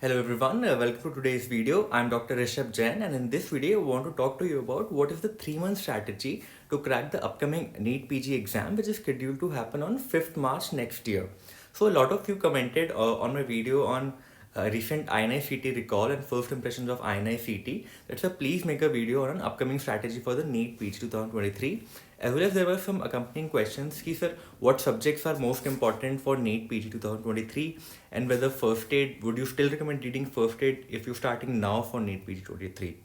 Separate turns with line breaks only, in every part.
Hello everyone, welcome to today's video. I'm Dr. Rishabh Jain, and in this video I want to talk to you about what is the 3-month strategy to crack the upcoming NEET PG exam, which is scheduled to happen on 5th March next year. So a lot of you commented on my video on recent INICET recall and first impressions of INICET. That's why please make a video on an upcoming strategy for the NEET PG 2023. As well as there were some accompanying questions. Ki sir, what subjects are most important for NEET PG 2023, and whether first aid, would you still recommend reading first aid if you're starting now for NEET PG 23?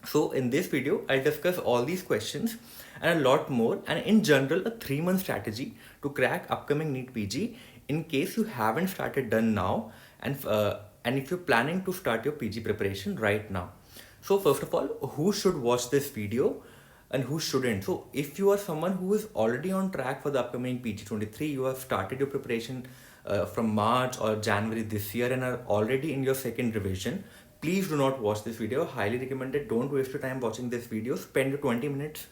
So in this video, I'll discuss all these questions and a lot more, and in general, a 3-month strategy to crack upcoming NEET PG in case you haven't started done now, and if you're planning to start your PG preparation right now. So first of all, who should watch this video and who shouldn't? So if you are someone who is already on track for the upcoming PG 23, you have started your preparation from March or January this year and are already in your second revision, please do not watch this video. Highly recommended. Don't waste your time watching this video. Spend your 20 minutes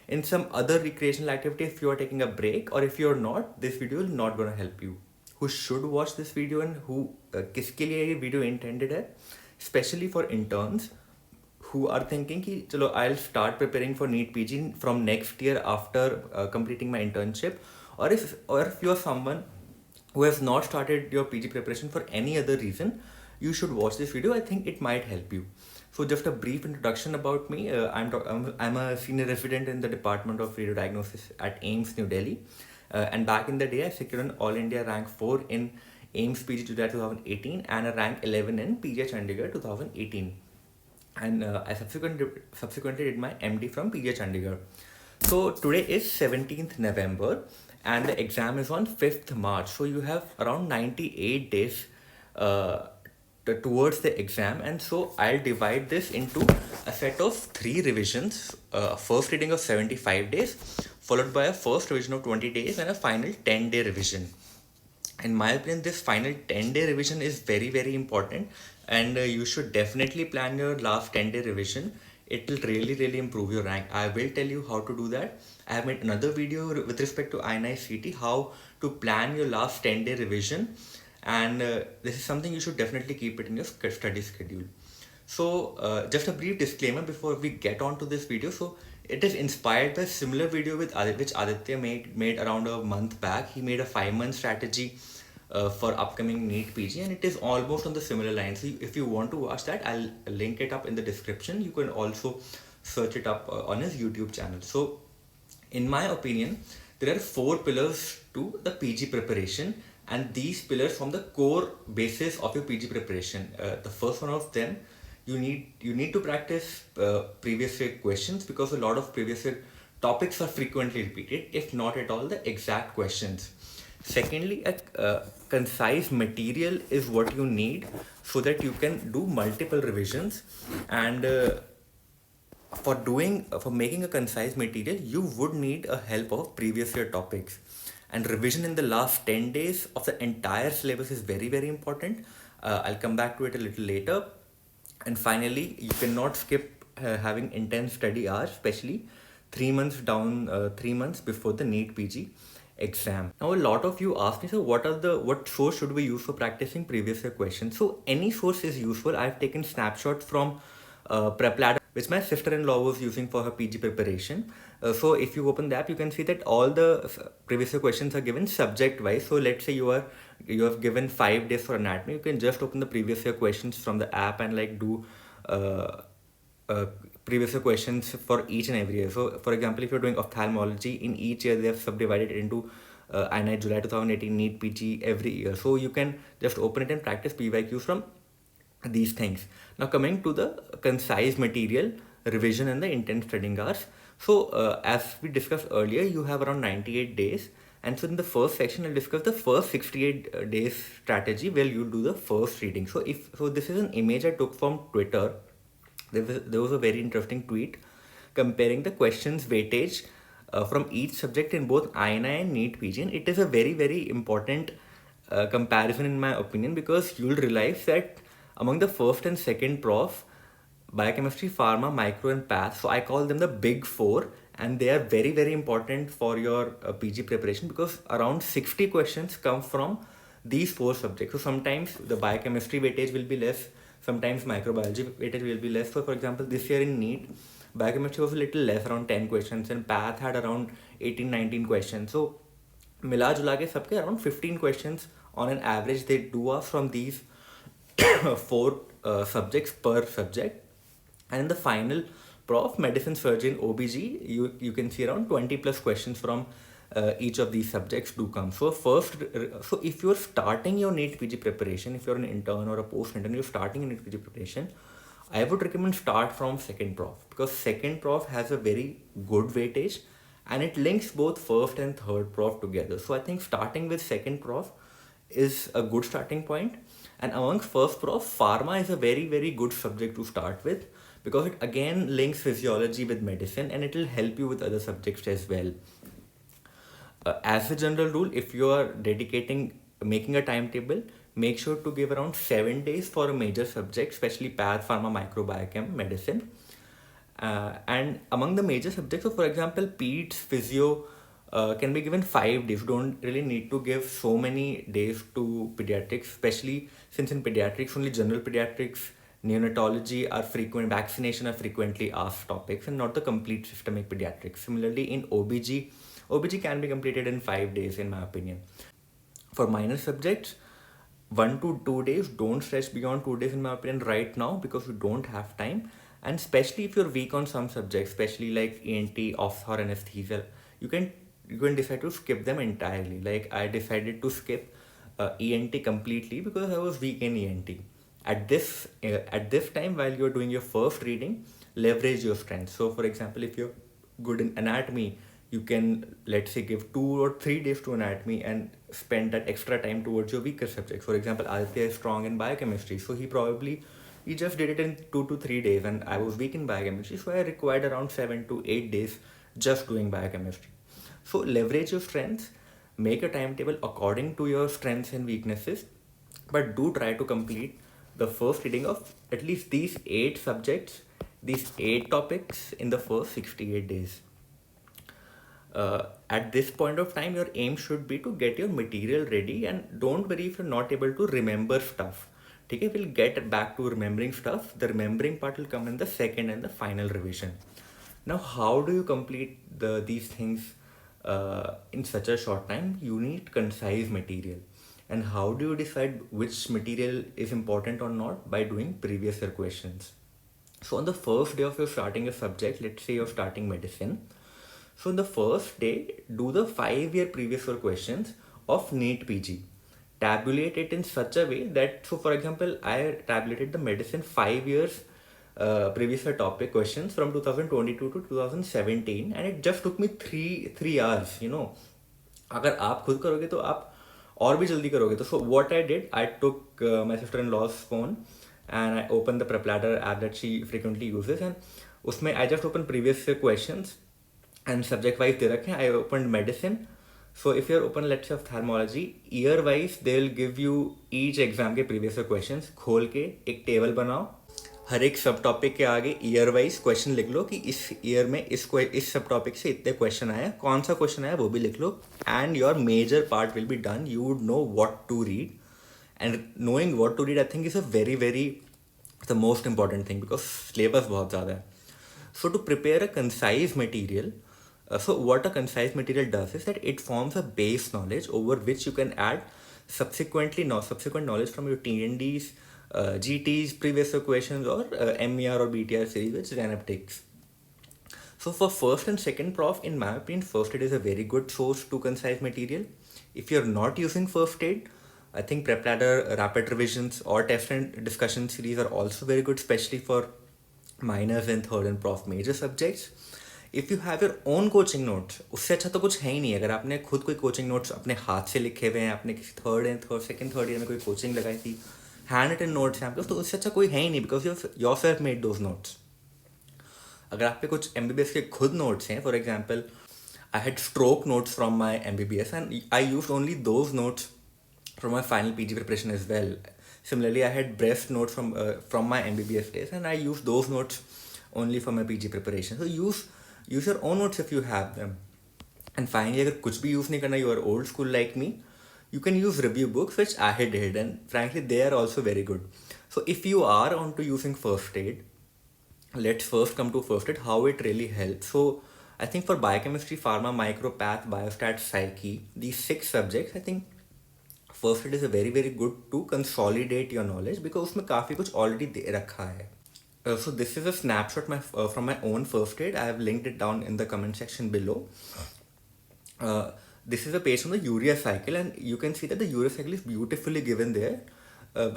in some other recreational activity if you are taking a break, or if you're not, this video is not going to help you. Who should watch this video and who किसके लिए ये video intended है, especially for interns who are thinking कि चलो I'll start preparing for NEET PG from next year after completing my internship, or if you are someone who has not started your PG preparation for any other reason, you should watch this video. I think it might help you. So just a brief introduction about me. I'm a senior resident in the Department of Radio Diagnosis at AIIMS New Delhi. And back in the day, I secured an All India rank 4 in AIIMS PG July 2018 and a rank 11 in PG Chandigarh 2018. And I subsequently did my MD from PG Chandigarh. So today is 17th November and the exam is on 5th March. So you have around 98 days towards the exam, and so I'll divide this into a set of 3 revisions. First reading of 75 days, followed by a first revision of 20 days and a final 10-day revision. In my opinion, this final 10-day revision is very, very important, and you should definitely plan your last 10-day revision. It will really, really improve your rank. I will tell you how to do that. I have made another video with respect to INICET, how to plan your last 10-day revision, and this is something you should definitely keep it in your study schedule. So just a brief disclaimer before we get on to this video. So it is inspired by a similar video which Aditya made around a month back. He made a 5-month strategy for upcoming NEET PG, and it is almost on the similar lines. So if you want to watch that, I'll link it up in the description. You can also search it up on his YouTube channel. So in my opinion, there are 4 pillars to the PG preparation, and these pillars form the core basis of your PG preparation. The first one of them, you need to practice previous year questions, because a lot of previous year topics are frequently repeated, if not at all the exact questions. Secondly, a concise material is what you need so that you can do multiple revisions, and for making a concise material, you would need a help of previous year topics. And revision in the last 10 days of the entire syllabus is very, very important. I'll come back to it a little later. And finally, you cannot skip having intense study hours, especially 3 months before the NEET PG exam. Now, a lot of you asked me, so what source should we use for practicing previous year questions? So any source is useful. I've taken snapshots from PrepLadder, which my sister-in-law was using for her PG preparation. So if you open the app, you can see that all the previous year questions are given subject-wise. So let's say you have given 5 days for anatomy. You can just open the previous year questions from the app and like do previous year questions for each and every year. So for example, if you're doing ophthalmology, in each year they have subdivided it into INICET July 2018, NEET PG every year. So you can just open it and practice PYQs from these things. Now coming to the concise material, revision and the intense studying hours. So as we discussed earlier, you have around 98 days. And so in the first section, I'll discuss the first 68 days strategy where you do the first reading. So this is an image I took from Twitter. There was a very interesting tweet comparing the questions weightage from each subject in both INI and NEET PG. And it is a very, very important comparison in my opinion, because you'll realize that among the first and second prof, biochemistry, pharma, micro and path, so I call them the big 4, and they are very, very important for your PG preparation, because around 60 questions come from these 4 subjects. So sometimes the biochemistry weightage will be less, sometimes microbiology weightage will be less. So for example, this year in NEET, biochemistry was a little less, around 10 questions, and path had around 18-19 questions. So मिला जुला के सबके around 15 questions on an average they do ask from these 4 subjects per subject. And in the final prof, medicine, surgeon, OBG, you can see around 20 plus questions from each of these subjects do come. So so if you're starting your NEET PG preparation, if you're an intern or a post intern, you're starting your NEET PG preparation, I would recommend start from second prof, because second prof has a very good weightage and it links both first and third prof together. So I think starting with second prof is a good starting point. And amongst first prof, pharma is a very good subject to start with, because it again links physiology with medicine and it will help you with other subjects as well. As a general rule, if you are making a timetable, make sure to give around 7 days for a major subject, especially path, pharma, microbiochem, medicine. And among the major subjects, so for example, peds, physio can be given 5 days. You don't really need to give so many days to pediatrics, especially since in pediatrics, only general pediatrics, neonatology are frequent, vaccination are frequently asked topics, and not the complete systemic pediatrics. Similarly, in OBG can be completed in 5 days, in my opinion. For minor subjects, 1 to 2 days, don't stretch beyond 2 days, in my opinion, right now, because you don't have time. And especially if you're weak on some subjects, especially like ENT, or anesthesia, you can decide to skip them entirely. Like I decided to skip ENT completely because I was weak in ENT. At this time, while you're doing your first reading, leverage your strengths. So for example, if you're good in anatomy, you can, let's say, give 2 or 3 days to anatomy and spend that extra time towards your weaker subjects. For example, Aditya is strong in biochemistry, so he just did it in 2 to 3 days, and I was weak in biochemistry, so I required around 7 to 8 days just doing biochemistry. So leverage your strengths, make a timetable according to your strengths and weaknesses, but do try to complete the first reading of at least these 8 subjects, these 8 topics in the first 68 days. At this point of time, your aim should be to get your material ready, and don't worry if you're not able to remember stuff. Okay, we'll get back to remembering stuff. The remembering part will come in the second and the final revision. Now, how do you complete these things in such a short time? You need concise material. And how do you decide which material is important or not? By doing previous year questions. So on the first day of your starting a subject, let's say you're starting medicine. So in the first day, do the 5-year previous year questions of NEET PG. Tabulate it in such a way that, so for example, I tabulated the medicine 5 years previous year topic questions from 2022 to 2017, and it just took me 3 hours. अगर आप खुद करोगे तो आप और भी जल्दी करोगे. So what I did, I took my sister-in-law's phone and I opened the PrepLadder app that she frequently uses, and उसमें I just opened previous year questions and subject wise दे रखे हैं. I opened medicine. So if you're open, let's say, ophthalmology, year wise they'll give you each exam के previous year questions. खोल के एक table बनाओ, हर एक सब टॉपिक के आगे ईयर वाइज क्वेश्चन लिख लो कि इस ईयर में इस सब टॉपिक से इतने क्वेश्चन आए, कौन सा क्वेश्चन आया वो भी लिख लो, and your major part will be done. You would know what to read, and knowing what to read I think is a very the most important thing, because syllabus बहुत ज़्यादा है. So to prepare a concise material, so what a concise material does is that it forms a base knowledge over which you can add subsequent knowledge from your TNDs, GTs, previous year questions, or MER or BTR series which Zanab takes. So for first and second prof, in my opinion, first aid is a very good source to concise material. If you're not using first aid, I think PrepLadder, rapid revisions, or test and discussion series are also very good, especially for minors and third and prof major subjects. If you have your own coaching notes, उससे अच्छा तो कुछ है ही नहीं. अगर आपने खुद कोई कोचिंग नोट्स अपने हाथ से लिखे हुए हैं, आपने किसी थर्ड ईयर में कोई कोचिंग लगाई थी, हैंड रिटन नोट्स हैं आपके, तो उससे अच्छा कोई है ही नहीं, because you yourself made those notes. अगर आप पे कुछ MBBS के खुद नोट्स हैं, for example I had stroke notes from my MBBS and I use only those notes from my final PG preparation as well. Similarly, I had breast notes from my MBBS days, and I used those notes only for my PG preparation. So use your own notes if you have them. And finally, अगर कुछ भी use नहीं करना, you are old school like me, you can use review books, which I had did, and frankly, they are also very good. So if you are onto using first aid, let's first come to first aid, how it really helps. So I think for biochemistry, pharma, micropath, biostat, psyche, these 6 subjects, I think first aid is a very very good to consolidate your knowledge because उसमें काफ़ी कुछ already दे रखा है. So this is a snapshot from my own first aid. I have linked it down in the comment section below. This is a page from the urea cycle, and you can see that the urea cycle is beautifully given there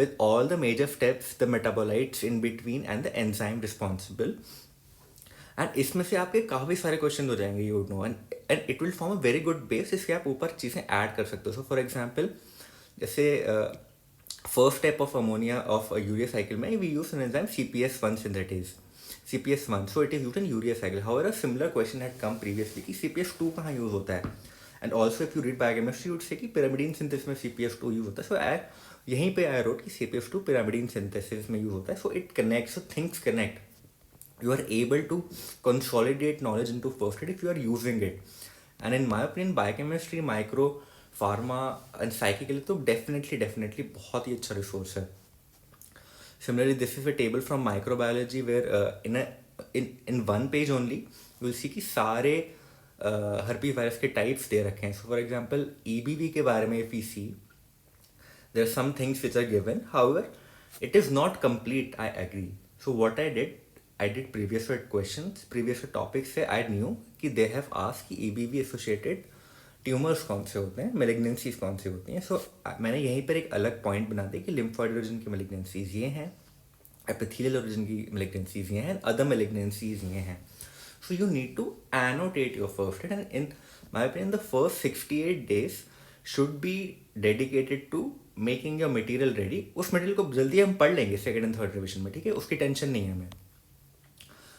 with all the major steps, the metabolites in between and the enzyme responsible. And इसमें से आपके काफ़ी सारे question हो जाएंगे, you know, and it will form a very good base जिसके आप ऊपर चीज़ें ऐड कर सकते हो. सो फॉर एग्जांपल, जैसे first step of ammonia of urea cycle में we use an enzyme CPS1 synthetase, CPS1, so it is used in urea cycle. However, a similar question had come previously कि CPS2 कहाँ use होता है, and also if you read biochemistry would say कि pyrimidine synthesis में CPS2 use होता है. सो यहीं पे आई रोट कि CPS2 पिरामिडीन सिंथेसिस में यूज होता है. So it connects, so things connect. You are able to consolidate knowledge into first aid if you are using it. And in my opinion, biochemistry, micro, pharma and psyche के लिए तो definitely बहुत ही अच्छा resource है. Similarly, this is a table from microbiology where in one page only you will see कि सारे herpes virus के types दे रखे हैं. So for example, EBV के बारे में if we see, there are some things which are given. However, it is not complete, I agree. So what I did previous questions, previous topics से I knew कि they have asked कि EBV associated tumours कौन से होते हैं, malignancies कौन सी होती हैं. सो मैंने यहीं पर एक अलग पॉइंट बना दिया कि लिम्फोइड ओरिजिन की मेलिग्नेंसीज ये हैं, एपिथेलियल ओरिजिन की मेलिग्नेंसीज ये हैं, अदर मेलिग्नेंसीज ये हैं. So you need to annotate your first aid, and in my opinion the first 68 days should be dedicated to making your material ready. उस material को जल्दी हम पढ़ लेंगे सेकेंड एंड थर्ड रिविजन में, ठीक है, उसकी टेंशन नहीं है हमें.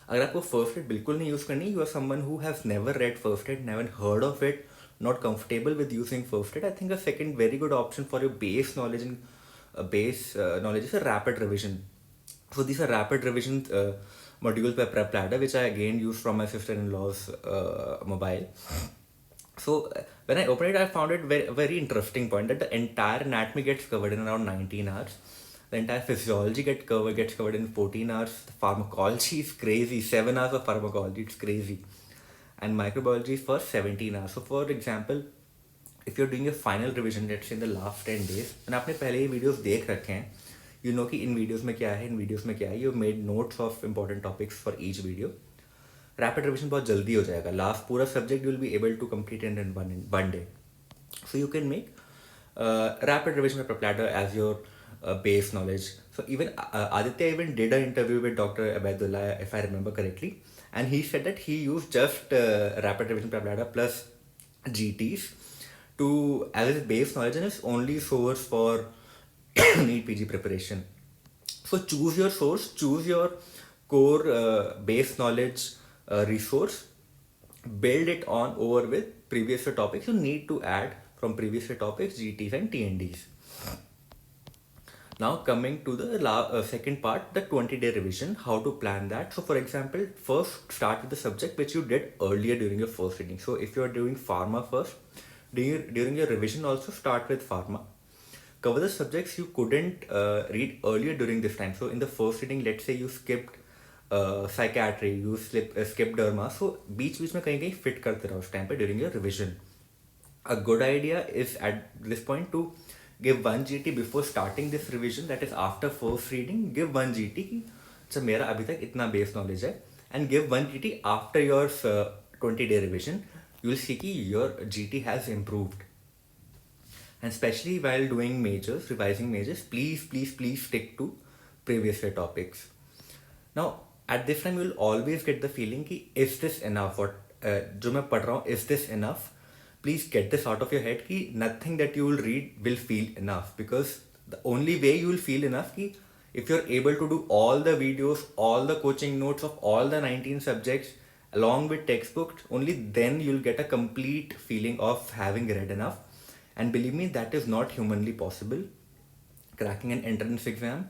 अगर आपको फर्स्ट एड बिल्कुल नहीं यूज़ करनी, you are someone who has never read first aid, never heard of it, not comfortable with using first aid, I think a second very good option for your base knowledge knowledge is a rapid revision. So these are rapid revision modules by Prep Ladder, which I again used from my sister-in-law's mobile. So when I opened it, I found it very interesting point that the entire anatomy gets covered in around 19 hours. The entire physiology gets covered in 14 hours. The pharmacology is crazy, 7 hours of pharmacology, it's crazy. And microbiology for 17 hours. So for example, if you're doing a final revision, let's say in the last 10 days, and आपने पहले ये videos देख रखे हैं, you know कि इन videos में क्या है, इन videos में क्या है, you've made notes of important topics for each video. Rapid revision बहुत जल्दी हो जाएगा. Last पूरा subject you will be able to complete in one day. So you can make rapid revision by Prep Ladder as your base knowledge. So even Aditya even did an interview with Dr. Abedullah, if I remember correctly. And he said that he used just rapid revision Prep Ladder plus GTs as his base knowledge and his only source for NEET PG preparation. So choose your source, choose your core base knowledge resource, build it on over with previous year topics you need to add from previous year topics, GTs and TNDs. Now coming to the second part, the 20-day revision, how to plan that. So for example, first start with the subject which you did earlier during your first reading. So if you are doing pharma first, during your revision also start with pharma. Cover the subjects you couldn't read earlier during this time. So in the first reading, let's say you skipped psychiatry, you skipped derma. So बीच में कहीं fit करते रहो उस time पे during your revision. A good idea is at this point to give 1 GT before starting this revision, that is after first reading. Give 1 GT कि अच्छा मेरा अभी तक इतना base knowledge है, and give 1 GT after your 20-day revision. You will see कि your GT has improved. And especially while doing majors, revising majors, please stick to previous year topics. Now at this time you will always get the feeling कि is this enough, what जो मैं पढ़ रहा हूँ, is this enough. Please get this out of your head कि nothing that you will read will feel enough, because the only way you will feel enough कि if you're able to do all the videos, all the coaching notes of all the 19 subjects along with textbooks, only then you'll get a complete feeling of having read enough. And believe me, that is not humanly possible. Cracking an entrance exam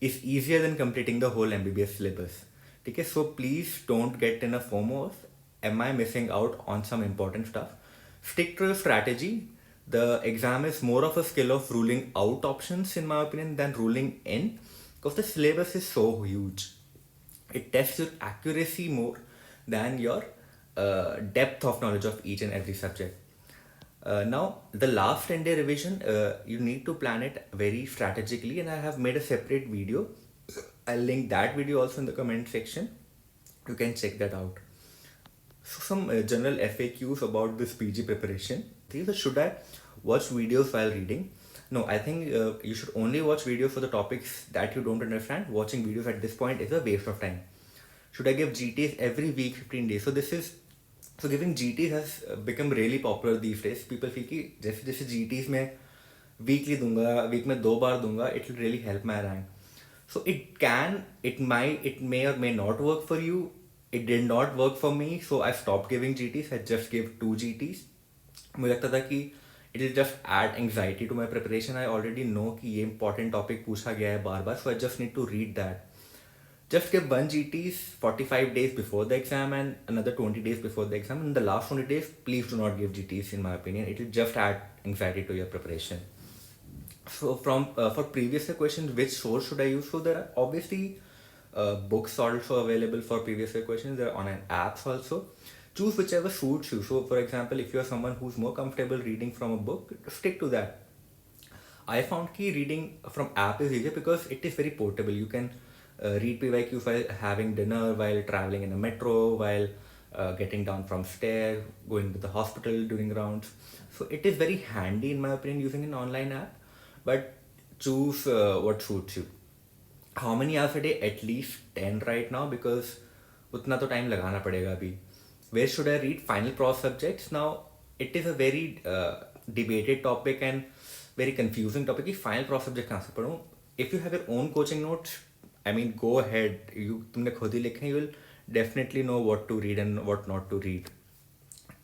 is easier than completing the whole MBBS syllabus. Okay, so please don't get in a FOMO of am I missing out on some important stuff. Stick to your strategy, The exam is more of a skill of ruling out options, in my opinion, than ruling in, because the syllabus is so huge. It tests your accuracy more than your depth of knowledge of each and every subject. Now, the last 10-day revision, you need to plan it very strategically, and I have made a separate video. I'll link that video also in the comment section. You can check that out. So, some general FAQs about this PG preparation. These are, should I watch videos while reading? No, I think you should only watch videos for the topics that you don't understand. Watching videos at this point is a waste of time. Should I give GTs every week, 15 days? So giving GTs has become really popular these days. People feel कि जैसे GTs में weekly दूंगा, week में 2 बार दूंगा, it will really help my rank. So it may or may not work for you. It did not work for me, so I stopped giving GTs. I just gave 2 GTs. मुझे लगता था कि it will just add anxiety to my preparation. I already know कि ये important topic पूछा गया है बार बार, so I just need to read that. Just give 1 GTs 45 days before the exam and another 20 days before the exam. In the last 20 days, please do not give GTs, in my opinion. It will just add anxiety to your preparation. So for previous year questions, which source should I use? So there are obviously books also available for previous year questions. There are online apps also. Choose whichever suits you. So for example, if you are someone who's more comfortable reading from a book, stick to that. I found key reading from app is easier because it is very portable. You can read PYQs while having dinner, while traveling in a metro, while getting down from stairs, going to the hospital during rounds. So it is very handy, in my opinion, using an online app. But choose what suits you. How many hours a day? At least 10 right now, because utna to time lagana padega abhi. Where should I read? Final Prof subjects. Now it is a very debated topic and very confusing topic. कि final Prof subject कहाँ से पढूं? If you have your own coaching notes, I mean, go ahead. तुमने खुद ही लिखे हैं, you will definitely know what to read and what not to read.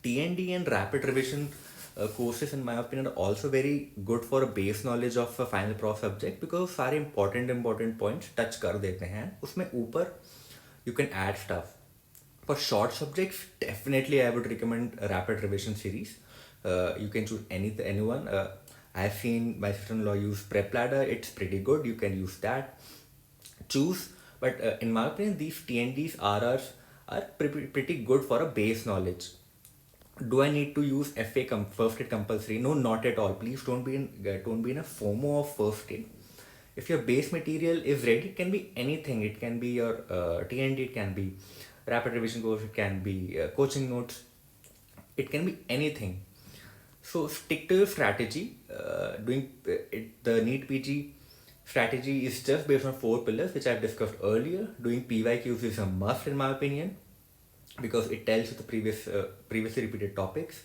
TND and rapid revision courses, in my opinion, are also very good for a base knowledge of a final Prof subject, because सारे important points touch कर देते हैं. उसमें ऊपर you can add stuff. For short subjects, definitely I would recommend a rapid revision series. You can choose anyone. I've seen my sister-in-law use Prep Ladder. It's pretty good. You can use that. Choose. But in my opinion, these TNDs, RRs are pretty good for a base knowledge. Do I need to use FA first aid compulsory? No, not at all. Please don't be in a FOMO of first aid. If your base material is ready, it can be anything. It can be your TND, it can be rapid revision course, it can be coaching notes, it can be anything. So stick to your strategy. Doing the NEET PG strategy is just based on 4 pillars, which I've discussed earlier. Doing PYQs is a must, in my opinion, because it tells you the previously repeated topics.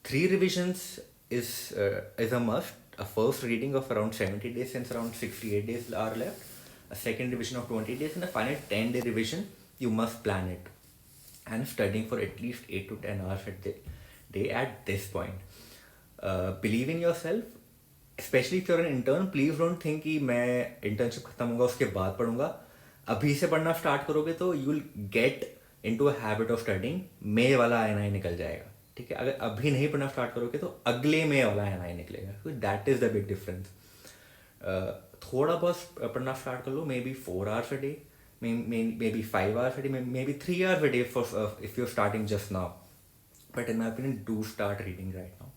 3 revisions is a must. A first reading of around 70 days, since around 68 days are left. A second revision of 20 days, and a final 10-day revision. You must plan it. And studying for at least 8 to 10 hours a day at this point. Believe in yourself. Especially if you're an intern, please don't think कि मैं internship खत्म होगा उसके बाद पढ़ूंगा. अभी से पढ़ना start करोगे तो you'll get into a habit of studying. May वाला INI निकल जाएगा. ठीक है, अगर अभी नहीं पढ़ना स्टार्ट करोगे तो अगले में वाला INI निकलेगा. So that is the big difference. थोड़ा बहुत पढ़ना स्टार्ट कर लो, maybe 4 hours a day, maybe 5 hours a day, maybe 3 hours a day for if you're starting just now. But in my opinion, do start reading right now.